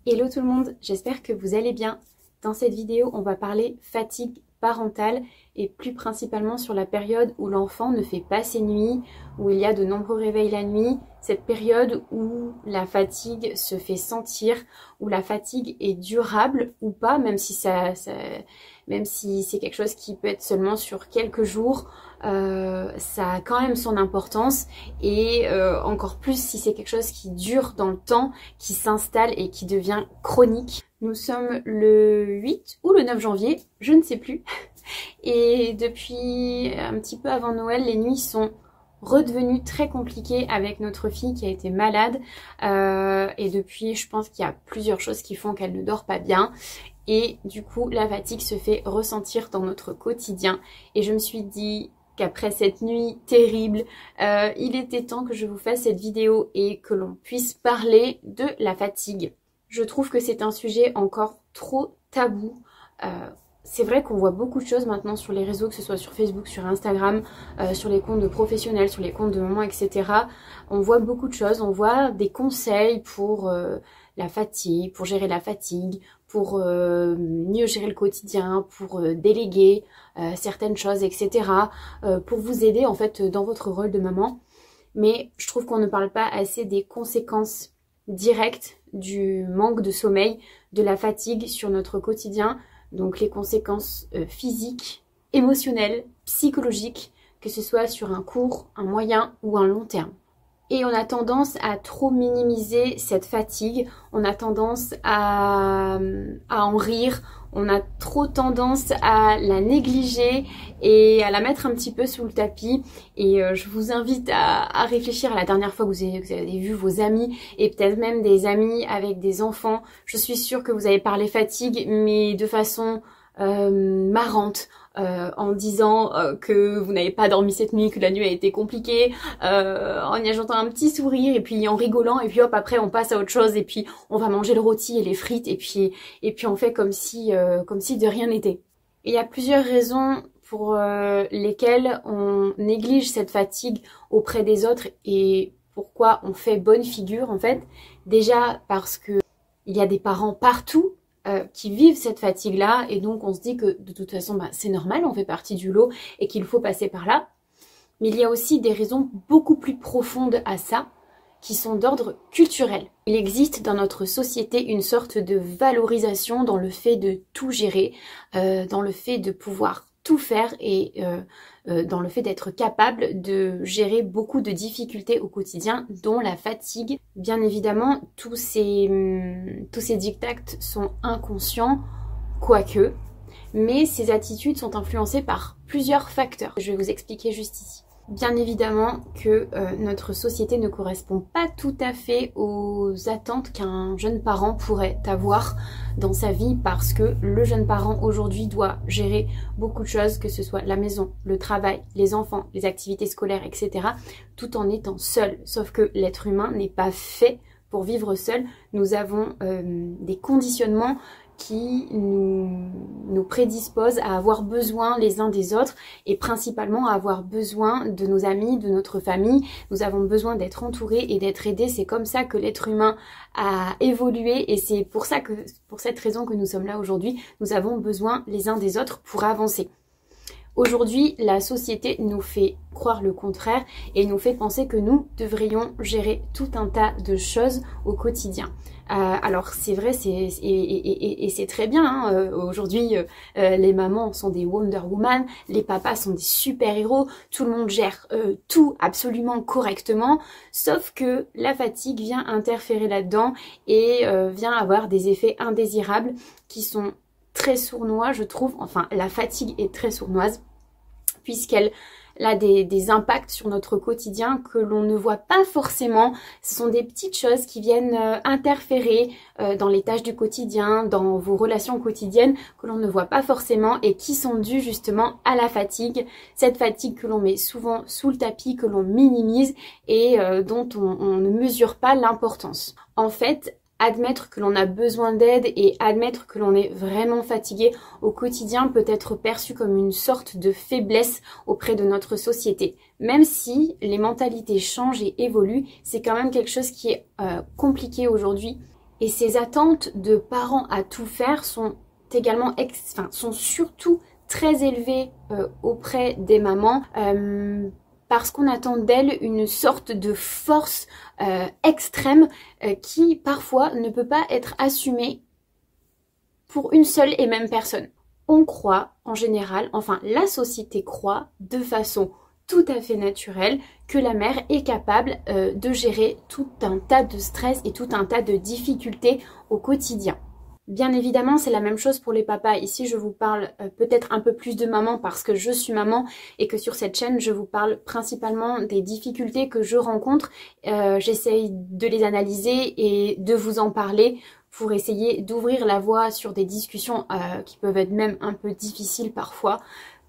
Hello tout le monde, j'espère que vous allez bien. Dans cette vidéo, on va parler fatigue parentale et plus principalement sur la période où l'enfant ne fait pas ses nuits, où il y a de nombreux réveils la nuit, cette période où la fatigue se fait sentir, où la fatigue est durable ou pas, même si c'est quelque chose qui peut être seulement sur quelques jours, ça a quand même son importance et encore plus si c'est quelque chose qui dure dans le temps, qui s'installe et qui devient chronique. Nous sommes le 8 ou le 9 janvier, je ne sais plus. Et depuis un petit peu avant Noël, les nuits sont redevenues très compliquées avec notre fille qui a été malade. Et depuis, je pense qu'il y a plusieurs choses qui font qu'elle ne dort pas bien. Et du coup, la fatigue se fait ressentir dans notre quotidien. Et je me suis dit qu'après cette nuit terrible, il était temps que je vous fasse cette vidéo et que l'on puisse parler de la fatigue. Je trouve que c'est un sujet encore trop tabou. C'est vrai qu'on voit beaucoup de choses maintenant sur les réseaux, que ce soit sur Facebook, sur Instagram, sur les comptes de professionnels, sur les comptes de mamans, etc. On voit beaucoup de choses, on voit des conseils pour la fatigue, pour gérer la fatigue, pour mieux gérer le quotidien, pour déléguer certaines choses, etc. Pour vous aider en fait dans votre rôle de maman. Mais je trouve qu'on ne parle pas assez des conséquences directes du manque de sommeil, de la fatigue sur notre quotidien. Donc les conséquences physiques, émotionnelles, psychologiques, que ce soit sur un court, un moyen ou un long terme. Et on a tendance à trop minimiser cette fatigue, on a tendance à en rire, on a trop tendance à la négliger et à la mettre un petit peu sous le tapis. Et je vous invite à réfléchir à la dernière fois que vous avez vu vos amis et peut-être même des amis avec des enfants. Je suis sûre que vous avez parlé fatigue, mais de façon marrante. En disant que vous n'avez pas dormi cette nuit, que la nuit a été compliquée, en y ajoutant un petit sourire et puis en rigolant et puis hop après on passe à autre chose et puis on va manger le rôti et les frites et puis on fait comme si de rien n'était. Il y a plusieurs raisons pour lesquelles on néglige cette fatigue auprès des autres et pourquoi on fait bonne figure en fait. Déjà parce que il y a des parents partout qui vivent cette fatigue-là et donc on se dit que de toute façon c'est normal, on fait partie du lot et qu'il faut passer par là. Mais il y a aussi des raisons beaucoup plus profondes à ça qui sont d'ordre culturel. Il existe dans notre société une sorte de valorisation dans le fait de tout gérer, dans le fait de pouvoir tout faire et dans le fait d'être capable de gérer beaucoup de difficultés au quotidien, dont la fatigue. Bien évidemment, tous ces diktats sont inconscients, quoique, mais ces attitudes sont influencées par plusieurs facteurs. Je vais vous expliquer juste ici. Bien évidemment que notre société ne correspond pas tout à fait aux attentes qu'un jeune parent pourrait avoir dans sa vie parce que le jeune parent aujourd'hui doit gérer beaucoup de choses, que ce soit la maison, le travail, les enfants, les activités scolaires, etc. tout en étant seul. Sauf que l'être humain n'est pas fait pour vivre seul. Nous avons des conditionnements qui nous prédisposent à avoir besoin les uns des autres et principalement à avoir besoin de nos amis, de notre famille. Nous avons besoin d'être entourés et d'être aidés. C'est comme ça que l'être humain a évolué et c'est pour cette raison que nous sommes là aujourd'hui. Nous avons besoin les uns des autres pour avancer. Aujourd'hui, la société nous fait croire le contraire et nous fait penser que nous devrions gérer tout un tas de choses au quotidien. Alors c'est vrai, c'est très bien. Hein. Aujourd'hui, les mamans sont des Wonder Woman, les papas sont des super-héros, tout le monde gère tout absolument correctement, sauf que la fatigue vient interférer là-dedans et vient avoir des effets indésirables qui sont très sournois, je trouve. Enfin, la fatigue est très sournoise puisqu'elle a des impacts sur notre quotidien que l'on ne voit pas forcément. Ce sont des petites choses qui viennent interférer dans les tâches du quotidien, dans vos relations quotidiennes que l'on ne voit pas forcément et qui sont dues justement à la fatigue. Cette fatigue que l'on met souvent sous le tapis, que l'on minimise et dont on ne mesure pas l'importance. En fait, admettre que l'on a besoin d'aide et admettre que l'on est vraiment fatigué au quotidien peut être perçu comme une sorte de faiblesse auprès de notre société. Même si les mentalités changent et évoluent, c'est quand même quelque chose qui est compliqué aujourd'hui Et ces attentes de parents à tout faire sont également, sont surtout très élevées auprès des mamans parce qu'on attend d'elles une sorte de force extrême qui parfois ne peut pas être assumée pour une seule et même personne. On croit en général, enfin la société croit de façon tout à fait naturelle que la mère est capable de gérer tout un tas de stress et tout un tas de difficultés au quotidien. Bien évidemment, c'est la même chose pour les papas. Ici, je vous parle peut-être un peu plus de maman parce que je suis maman et que sur cette chaîne, je vous parle principalement des difficultés que je rencontre. J'essaye de les analyser et de vous en parler pour essayer d'ouvrir la voie sur des discussions qui peuvent être même un peu difficiles parfois,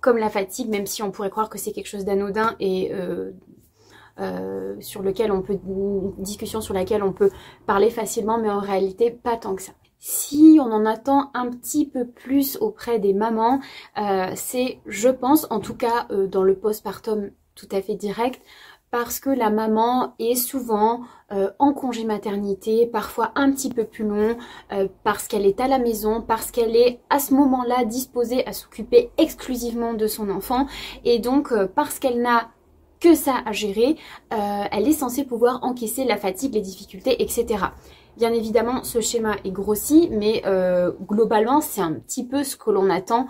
comme la fatigue, même si on pourrait croire que c'est quelque chose d'anodin et sur lequel on peut, une discussion sur laquelle on peut parler facilement, mais en réalité pas tant que ça. Si on en attend un petit peu plus auprès des mamans, c'est, je pense, en tout cas dans le postpartum tout à fait direct, parce que la maman est souvent en congé maternité, parfois un petit peu plus long, parce qu'elle est à la maison, parce qu'elle est à ce moment-là disposée à s'occuper exclusivement de son enfant, et donc parce qu'elle n'a que ça à gérer, elle est censée pouvoir encaisser la fatigue, les difficultés, etc. Bien évidemment, ce schéma est grossi, mais globalement, c'est un petit peu ce que l'on attend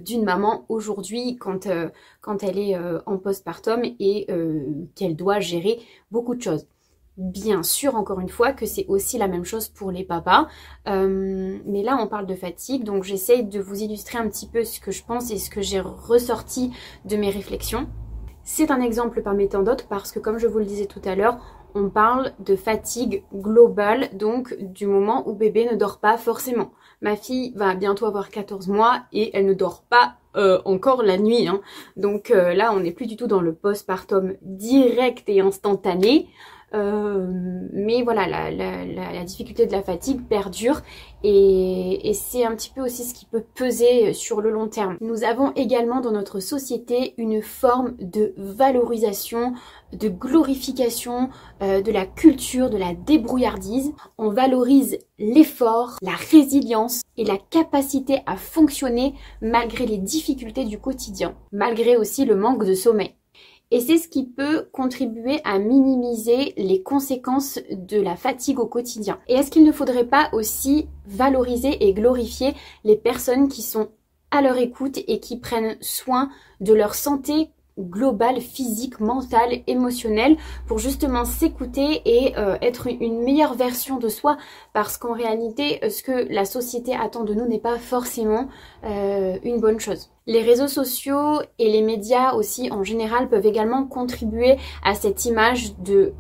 d'une maman aujourd'hui quand elle est en postpartum et qu'elle doit gérer beaucoup de choses. Bien sûr, encore une fois, que c'est aussi la même chose pour les papas, mais là, on parle de fatigue, donc j'essaye de vous illustrer un petit peu ce que je pense et ce que j'ai ressorti de mes réflexions. C'est un exemple parmi tant d'autres parce que, comme je vous le disais tout à l'heure, on parle de fatigue globale, donc du moment où bébé ne dort pas forcément. Ma fille va bientôt avoir 14 mois et elle ne dort pas encore la nuit. Hein. Donc là, on n'est plus du tout dans le postpartum direct et instantané. Mais voilà, la difficulté de la fatigue perdure et c'est un petit peu aussi ce qui peut peser sur le long terme. Nous avons également dans notre société une forme de valorisation, de glorification de la culture, de la débrouillardise. On valorise l'effort, la résilience et la capacité à fonctionner malgré les difficultés du quotidien, malgré aussi le manque de sommeil. Et c'est ce qui peut contribuer à minimiser les conséquences de la fatigue au quotidien. Et est-ce qu'il ne faudrait pas aussi valoriser et glorifier les personnes qui sont à leur écoute et qui prennent soin de leur santé globale, physique, mentale, émotionnelle, pour justement s'écouter et être une meilleure version de soi, parce qu'en réalité, ce que la société attend de nous n'est pas forcément une bonne chose. Les réseaux sociaux et les médias aussi en général peuvent également contribuer à cette image de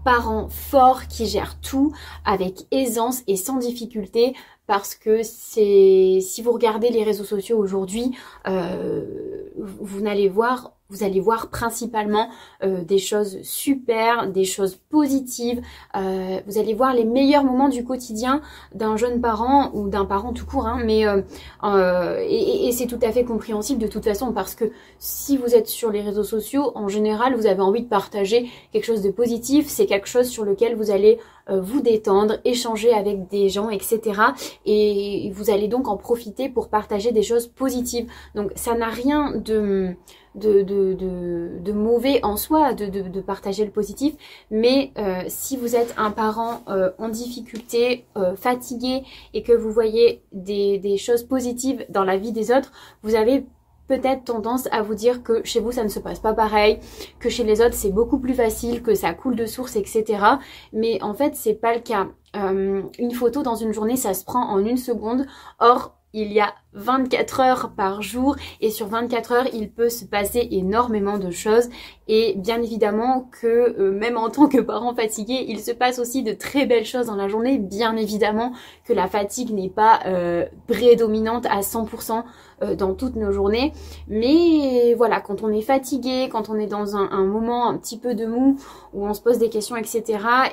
parents forts qui gèrent tout avec aisance et sans difficulté, parce que si vous regardez les réseaux sociaux aujourd'hui, vous allez voir principalement des choses super, des choses positives, vous allez voir les meilleurs moments du quotidien d'un jeune parent ou d'un parent tout court, hein, mais et c'est tout à fait compréhensible de toute façon, parce que si vous êtes sur les réseaux sociaux, en général, vous avez envie de partager quelque chose de positif, c'est quelque chose sur lequel vous allez vous détendre, échanger avec des gens, etc. Et vous allez donc en profiter pour partager des choses positives. Donc ça n'a rien de mauvais en soi de partager le positif, mais si vous êtes un parent en difficulté, fatigué, et que vous voyez des choses positives dans la vie des autres, vous avez peut-être tendance à vous dire que chez vous ça ne se passe pas pareil, que chez les autres c'est beaucoup plus facile, que ça coule de source, etc. Mais en fait c'est pas le cas. Une photo dans une journée ça se prend en une seconde, or il y a 24 heures par jour et sur 24 heures il peut se passer énormément de choses, et bien évidemment que même en tant que parent fatigué il se passe aussi de très belles choses dans la journée. Bien évidemment que la fatigue n'est pas prédominante à 100% dans toutes nos journées, mais voilà, quand on est fatigué, quand on est dans un moment un petit peu de mou où on se pose des questions, etc.,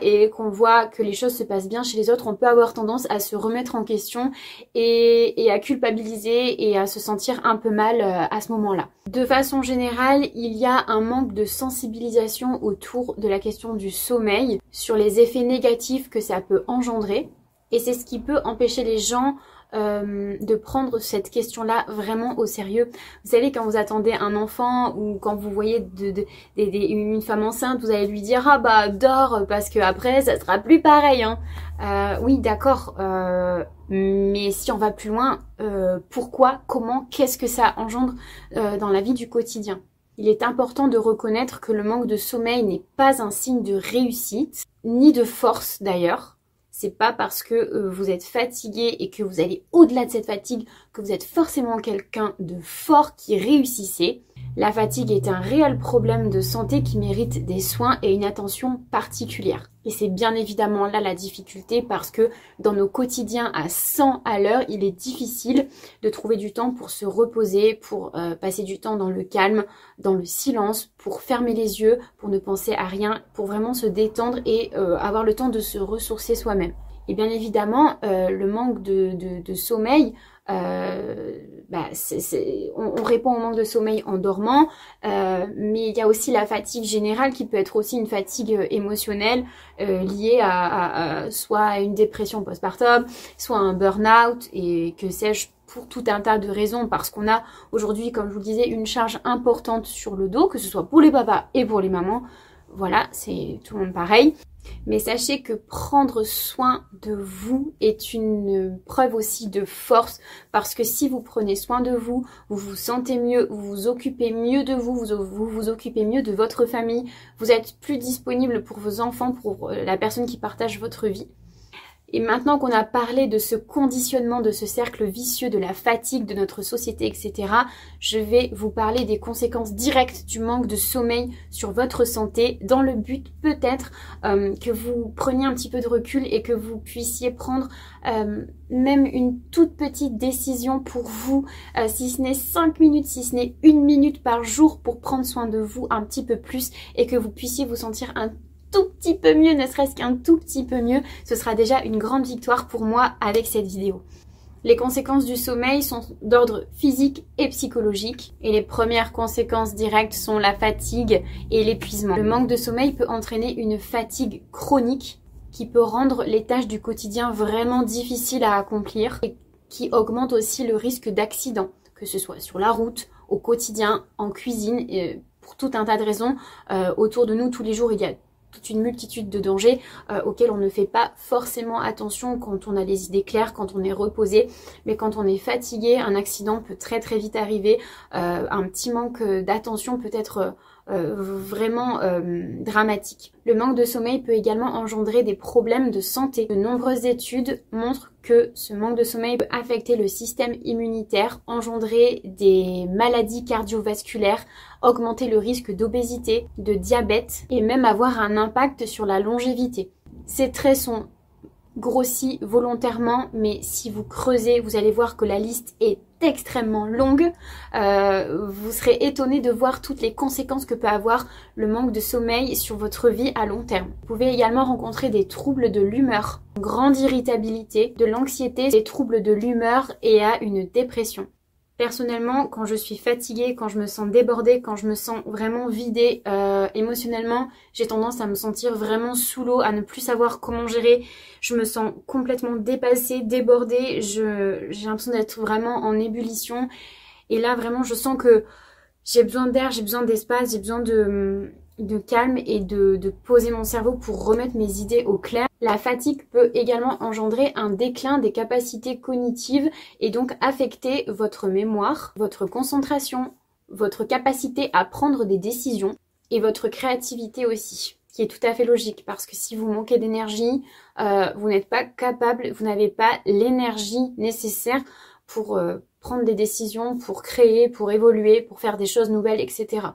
et qu'on voit que les choses se passent bien chez les autres, on peut avoir tendance à se remettre en question et à culpabiliser et à se sentir un peu mal à ce moment-là. De façon générale, il y a un manque de sensibilisation autour de la question du sommeil, sur les effets négatifs que ça peut engendrer. Et c'est ce qui peut empêcher les gens de prendre cette question-là vraiment au sérieux. Vous savez, quand vous attendez un enfant ou quand vous voyez une femme enceinte, vous allez lui dire « Ah bah dors parce que après ça sera plus pareil hein. ». Oui d'accord, mais si on va plus loin, pourquoi, comment, qu'est-ce que ça engendre dans la vie du quotidien? Il est important de reconnaître que le manque de sommeil n'est pas un signe de réussite, ni de force d'ailleurs. C'est pas parce que vous êtes fatigué et que vous allez au-delà de cette fatigue que vous êtes forcément quelqu'un de fort qui réussissez. La fatigue est un réel problème de santé qui mérite des soins et une attention particulière. Et c'est bien évidemment là la difficulté parce que dans nos quotidiens à 100 à l'heure, il est difficile de trouver du temps pour se reposer, pour passer du temps dans le calme, dans le silence, pour fermer les yeux, pour ne penser à rien, pour vraiment se détendre et avoir le temps de se ressourcer soi-même. Et bien évidemment, le manque de sommeil, on répond au manque de sommeil en dormant, mais il y a aussi la fatigue générale qui peut être aussi une fatigue émotionnelle liée soit à une dépression postpartum, soit à un burn-out et que sais-je, pour tout un tas de raisons, parce qu'on a aujourd'hui, comme je vous le disais, une charge importante sur le dos, que ce soit pour les papas et pour les mamans. Voilà, c'est tout le monde pareil. Mais sachez que prendre soin de vous est une preuve aussi de force parce que si vous prenez soin de vous, vous vous sentez mieux, vous vous occupez mieux de vous, vous vous occupez mieux de votre famille, vous êtes plus disponible pour vos enfants, pour la personne qui partage votre vie. Et maintenant qu'on a parlé de ce conditionnement, de ce cercle vicieux, de la fatigue de notre société, etc., je vais vous parler des conséquences directes du manque de sommeil sur votre santé, dans le but peut-être que vous preniez un petit peu de recul et que vous puissiez prendre même une toute petite décision pour vous, si ce n'est 5 minutes, si ce n'est 1 minute par jour pour prendre soin de vous un petit peu plus et que vous puissiez vous sentir un tout petit peu mieux, ne serait-ce qu'un tout petit peu mieux, ce sera déjà une grande victoire pour moi avec cette vidéo. Les conséquences du sommeil sont d'ordre physique et psychologique et les premières conséquences directes sont la fatigue et l'épuisement. Le manque de sommeil peut entraîner une fatigue chronique qui peut rendre les tâches du quotidien vraiment difficiles à accomplir et qui augmente aussi le risque d'accident, que ce soit sur la route, au quotidien, en cuisine, et pour tout un tas de raisons. Autour de nous, tous les jours, il y a toute une multitude de dangers auxquels on ne fait pas forcément attention quand on a les idées claires, quand on est reposé. Mais quand on est fatigué, un accident peut très vite arriver. Un petit manque d'attention peut être vraiment dramatique. Le manque de sommeil peut également engendrer des problèmes de santé. De nombreuses études montrent que ce manque de sommeil peut affecter le système immunitaire, engendrer des maladies cardiovasculaires, augmenter le risque d'obésité, de diabète et même avoir un impact sur la longévité. Ces traits sont grossis volontairement, mais si vous creusez, vous allez voir que la liste est extrêmement longue. Vous serez étonné de voir toutes les conséquences que peut avoir le manque de sommeil sur votre vie à long terme. Vous pouvez également rencontrer des troubles de l'humeur, une grande irritabilité, de l'anxiété, des troubles de l'humeur et à une dépression. Personnellement, quand je suis fatiguée, quand je me sens débordée, quand je me sens vraiment vidée émotionnellement, j'ai tendance à me sentir vraiment sous l'eau, à ne plus savoir comment gérer. Je me sens complètement dépassée, débordée, j'ai l'impression d'être vraiment en ébullition. Et là, vraiment, je sens que j'ai besoin d'air, j'ai besoin d'espace, j'ai besoin de calme et de poser mon cerveau pour remettre mes idées au clair. La fatigue peut également engendrer un déclin des capacités cognitives et donc affecter votre mémoire, votre concentration, votre capacité à prendre des décisions et votre créativité aussi, ce qui est tout à fait logique parce que si vous manquez d'énergie, vous n'êtes pas capable, vous n'avez pas l'énergie nécessaire pour prendre des décisions, pour créer, pour évoluer, pour faire des choses nouvelles, etc.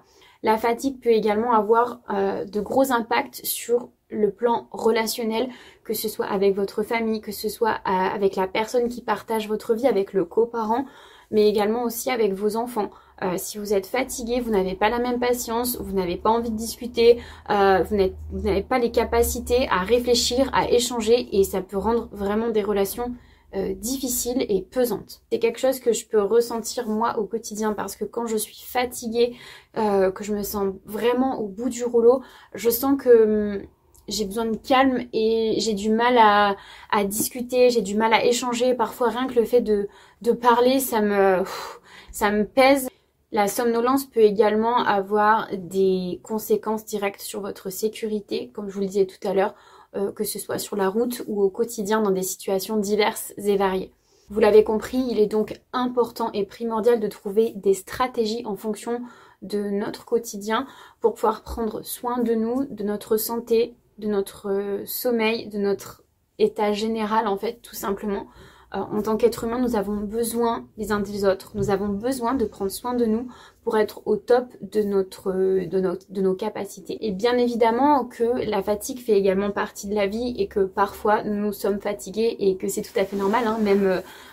La fatigue peut également avoir de gros impacts sur le plan relationnel, que ce soit avec votre famille, que ce soit avec la personne qui partage votre vie, avec le coparent, mais également aussi avec vos enfants. Si vous êtes fatigué, vous n'avez pas la même patience, vous n'avez pas envie de discuter, vous n'avez pas les capacités à réfléchir, à échanger et ça peut rendre vraiment des relations difficile et pesante. C'est quelque chose que je peux ressentir moi au quotidien parce que quand je suis fatiguée, que je me sens vraiment au bout du rouleau, je sens que j'ai besoin de calme et j'ai du mal à discuter, j'ai du mal à échanger. Parfois rien que le fait de parler, ça me pèse. La somnolence peut également avoir des conséquences directes sur votre sécurité, comme je vous le disais tout à l'heure, que ce soit sur la route ou au quotidien dans des situations diverses et variées. Vous l'avez compris, il est donc important et primordial de trouver des stratégies en fonction de notre quotidien pour pouvoir prendre soin de nous, de notre santé, de notre sommeil, de notre état général en fait, tout simplement. En tant qu'être humain, nous avons besoin les uns des autres, nous avons besoin de prendre soin de nous pour être au top de nos capacités. Et bien évidemment que la fatigue fait également partie de la vie et que parfois nous sommes fatigués et que c'est tout à fait normal, hein,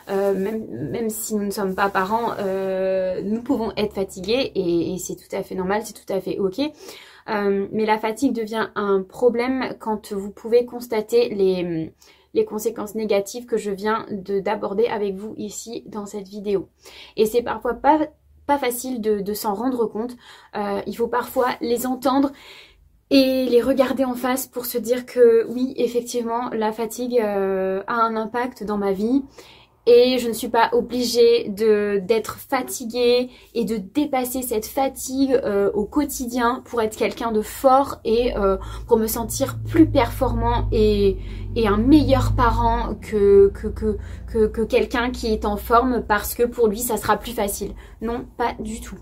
même si nous ne sommes pas parents, nous pouvons être fatigués et c'est tout à fait normal, c'est tout à fait ok. Mais la fatigue devient un problème quand vous pouvez constater les conséquences négatives que je viens d'aborder avec vous ici dans cette vidéo. Et c'est parfois pas facile de s'en rendre compte. Il faut parfois les entendre et les regarder en face pour se dire que oui, effectivement, la fatigue a un impact dans ma vie. Et je ne suis pas obligée d'être fatiguée et de dépasser cette fatigue au quotidien pour être quelqu'un de fort et pour me sentir plus performant et un meilleur parent que quelqu'un qui est en forme parce que pour lui ça sera plus facile. Non, pas du tout.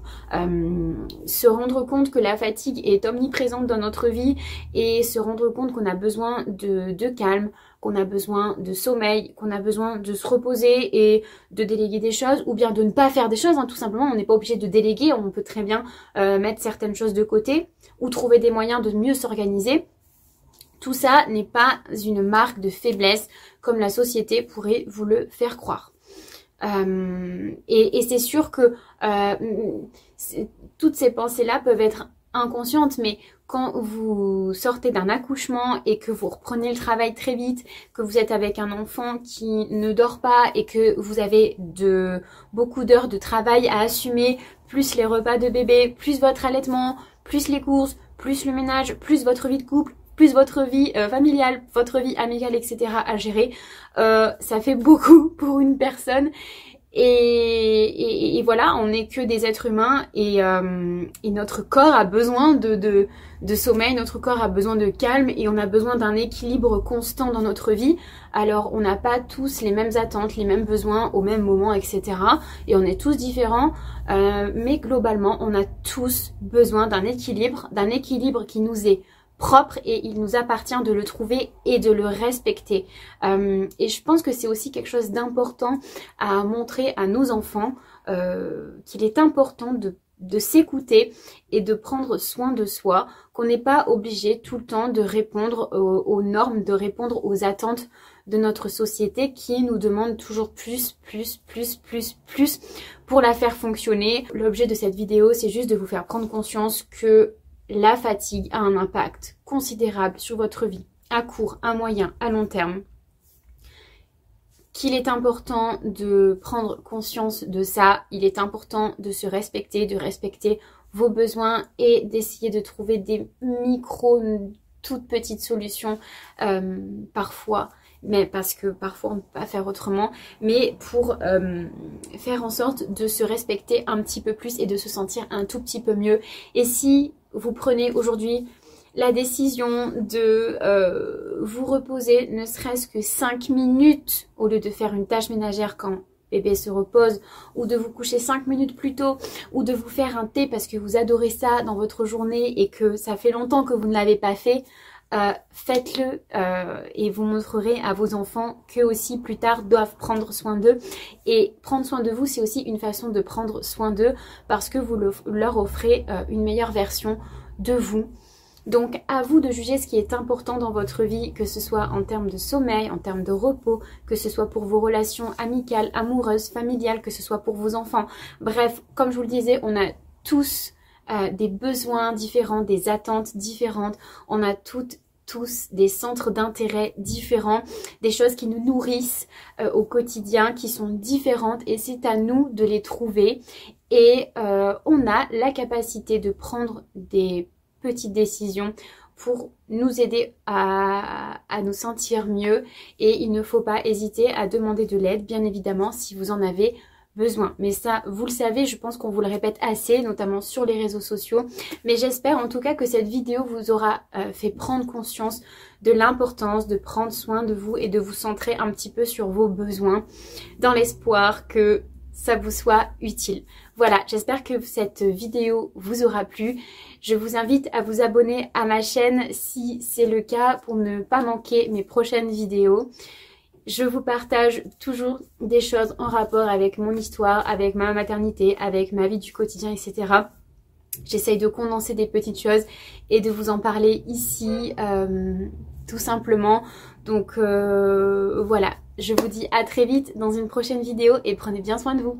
Se rendre compte que la fatigue est omniprésente dans notre vie et se rendre compte qu'on a besoin de calme, qu'on a besoin de sommeil, qu'on a besoin de se reposer et de déléguer des choses ou bien de ne pas faire des choses, hein, tout simplement. On n'est pas obligé de déléguer, on peut très bien mettre certaines choses de côté ou trouver des moyens de mieux s'organiser. Tout ça n'est pas une marque de faiblesse comme la société pourrait vous le faire croire. Et c'est sûr que toutes ces pensées-là peuvent être inconscientes, mais quand vous sortez d'un accouchement et que vous reprenez le travail très vite, que vous êtes avec un enfant qui ne dort pas et que vous avez beaucoup d'heures de travail à assumer, plus les repas de bébé, plus votre allaitement, plus les courses, plus le ménage, plus votre vie de couple, plus votre vie familiale, votre vie amicale, etc. à gérer, ça fait beaucoup pour une personne. Et voilà, on n'est que des êtres humains et notre corps a besoin de sommeil, notre corps a besoin de calme et on a besoin d'un équilibre constant dans notre vie. Alors on n'a pas tous les mêmes attentes, les mêmes besoins au même moment, etc. Et on est tous différents, mais globalement on a tous besoin d'un équilibre qui nous est propre et il nous appartient de le trouver et de le respecter. Et je pense que c'est aussi quelque chose d'important à montrer à nos enfants, qu'il est important de s'écouter et de prendre soin de soi, qu'on n'est pas obligé tout le temps de répondre aux normes, de répondre aux attentes de notre société qui nous demande toujours plus pour la faire fonctionner. L'objet de cette vidéo, c'est juste de vous faire prendre conscience que la fatigue a un impact considérable sur votre vie, à court, à moyen, à long terme. Qu'il est important de prendre conscience de ça, il est important de se respecter, de respecter vos besoins et d'essayer de trouver des toutes petites solutions parfois, mais parce que parfois on ne peut pas faire autrement, mais pour faire en sorte de se respecter un petit peu plus et de se sentir un tout petit peu mieux. Et si vous prenez aujourd'hui la décision de vous reposer ne serait-ce que 5 minutes au lieu de faire une tâche ménagère quand bébé se repose, ou de vous coucher 5 minutes plus tôt, ou de vous faire un thé parce que vous adorez ça dans votre journée et que ça fait longtemps que vous ne l'avez pas fait, faites-le et vous montrerez à vos enfants qu'eux aussi plus tard doivent prendre soin d'eux. Et prendre soin de vous, c'est aussi une façon de prendre soin d'eux parce que vous leur offrez une meilleure version de vous. Donc à vous de juger ce qui est important dans votre vie, que ce soit en termes de sommeil, en termes de repos, que ce soit pour vos relations amicales, amoureuses, familiales, que ce soit pour vos enfants. Bref, comme je vous le disais, on a tous des besoins différents, des attentes différentes, on a tous des centres d'intérêt différents, des choses qui nous nourrissent au quotidien, qui sont différentes et c'est à nous de les trouver. Et on a la capacité de prendre des petites décisions pour nous aider à nous sentir mieux, et il ne faut pas hésiter à demander de l'aide, bien évidemment, si vous en avez besoin. Mais ça, vous le savez, je pense qu'on vous le répète assez, notamment sur les réseaux sociaux. Mais j'espère en tout cas que cette vidéo vous aura fait prendre conscience de l'importance de prendre soin de vous et de vous centrer un petit peu sur vos besoins, dans l'espoir que ça vous soit utile. Voilà, j'espère que cette vidéo vous aura plu. Je vous invite à vous abonner à ma chaîne si c'est le cas pour ne pas manquer mes prochaines vidéos. Je vous partage toujours des choses en rapport avec mon histoire, avec ma maternité, avec ma vie du quotidien, etc. J'essaye de condenser des petites choses et de vous en parler ici, tout simplement. Donc voilà, je vous dis à très vite dans une prochaine vidéo et prenez bien soin de vous.